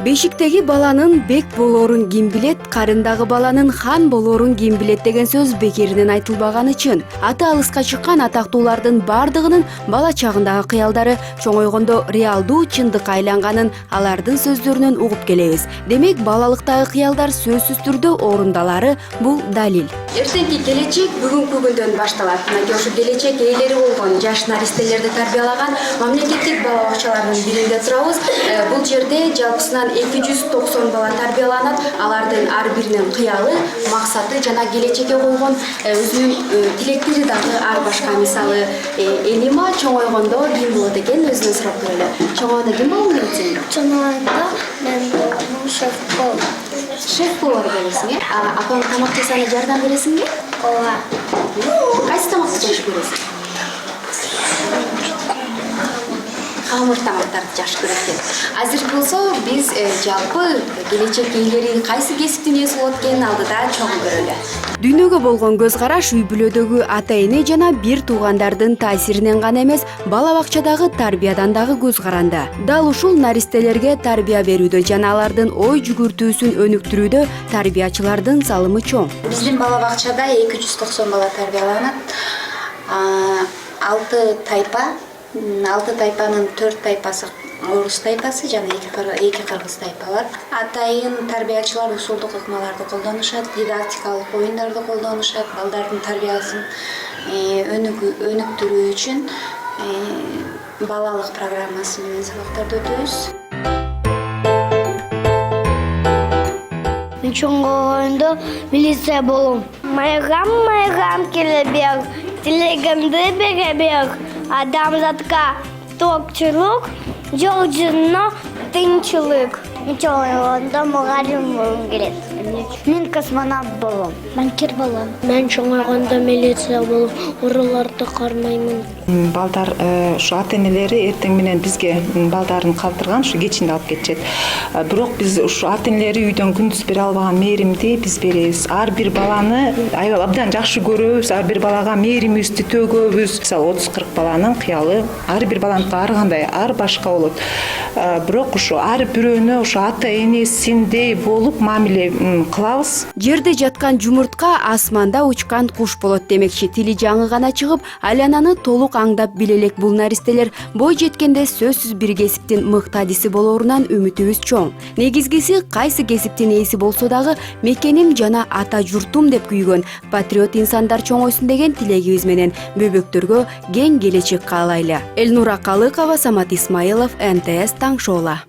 Бешиктеги баланын бек болоорун ким билет, карындагы баланын хан болоорун ким билет деген сөз бекеринен айтылбаганы чын. Аты алыска чыккан атактуулардын бардыгынын бала чагындагы кыялдары чоңойгондо реалдуу чындыкка айланганын алардын сөздөрүнөн угуп келебиз. Демек, балалыктагы кыялдар сөзсүз түрдө орундалары бул далил. Эртеңки келечек бүгүнкү күндөн башталат. Мына ошо келечек ээлери болгон жаш наристелерди тарбиялаган мамлекеттик бала бакчаларынын биринде турабыз. Бул жерде жалпысынан 290 бала тарбияланат. Алардын ар биринин кыялы, максаты жана келечекке койгон өзүнүн тилектери дагы ар башка. Мисалы, Элима чоңойгондо ким болот экен, өзүнөн сурап көрөлү. Чоңойгондо ким болом деп атсың? Чоңойгондо мен шеф болом. Шеф болор белесиң, апаң тамак жасаана жардам бересиңби? Ооба. Кайсы тамакты жакшы көрөсүң? Камыр тамактарды жакшы көрөт экен. Азыр болсо биз жалпы келечек ээлери кайсы кесиптин ээси болот экенин алдыда чогуу көрөлү. Дүйнөгө болгон көз караш үй бүлөдөгү ата-эне жана бир туугандардын таасиринен гана эмес, бала бакчадагы тарбиядан дагы көз каранды. Дал ушул наристелерге тарбия берүүдө жана алардын ой жүгүртүүсүн өнүктүрүүдө тарбиячылардын салымы чоң. Биздин бала бакчада 290 бала тарбияланат. 6 тайпанын 4 тайпасы орус тайпасы жана 2 кыргыз тайпа бар. Атайын тарбиячылар усулдук ыкмаларды колдонушат, дидактикалык оюндарды колдонушат, балдардын тарбиясын өнүктүрүү үчүн балалык программасы менен сабактарды өтөбүз. Мен чоңойгондо милиция болом. Майгам келе бер, тилегимди бере бер. Адамзатка токчулук, жолжуна тынчылык. Мен чоңойгондо мугалим болом келет. Мен космонавт болом. Банкир болом. Мен чоңойгондо милиция болуп, урууларды кармаймын. Балдар ушу ата-энелери эртең менен бизге балдарын калтырган, ушу кечинде алып кетишет. Бирок биз ушу ата-энелери үйдөн күндүз бере албаган мээримди биз беребиз. Ар бир баланы абдан жакшы көрөбүз, ар бир балага мээримибизди төгөбүз. Мисалы 30-40 баланын кыялы ар бир баланыкы ар кандай, ар башка болот. Бирок ушу ар бирөөнө ушу ата-энесиндей болуп мамиле кылабыз. Жерде жаткан жумуртка асманда учкан куш болот демекчи. Тили жаңы гана чыгып, айлананы толук аңдап биле элек бул наристелер бой жеткенде сөзсүз бир кесиптин мыктадиси болоорунан үмүтүбүз чоң. Негизгиси кайсы кесиптин ээси болсо дагы мекеним жана ата журтум деп күйгөн патриот инсандар чоңойсун деген тилегибиз менен бөбөктөргө кең келечек каалайлы. Элнура Калыкова, Самат Исмаилов, НТС Таң шоула.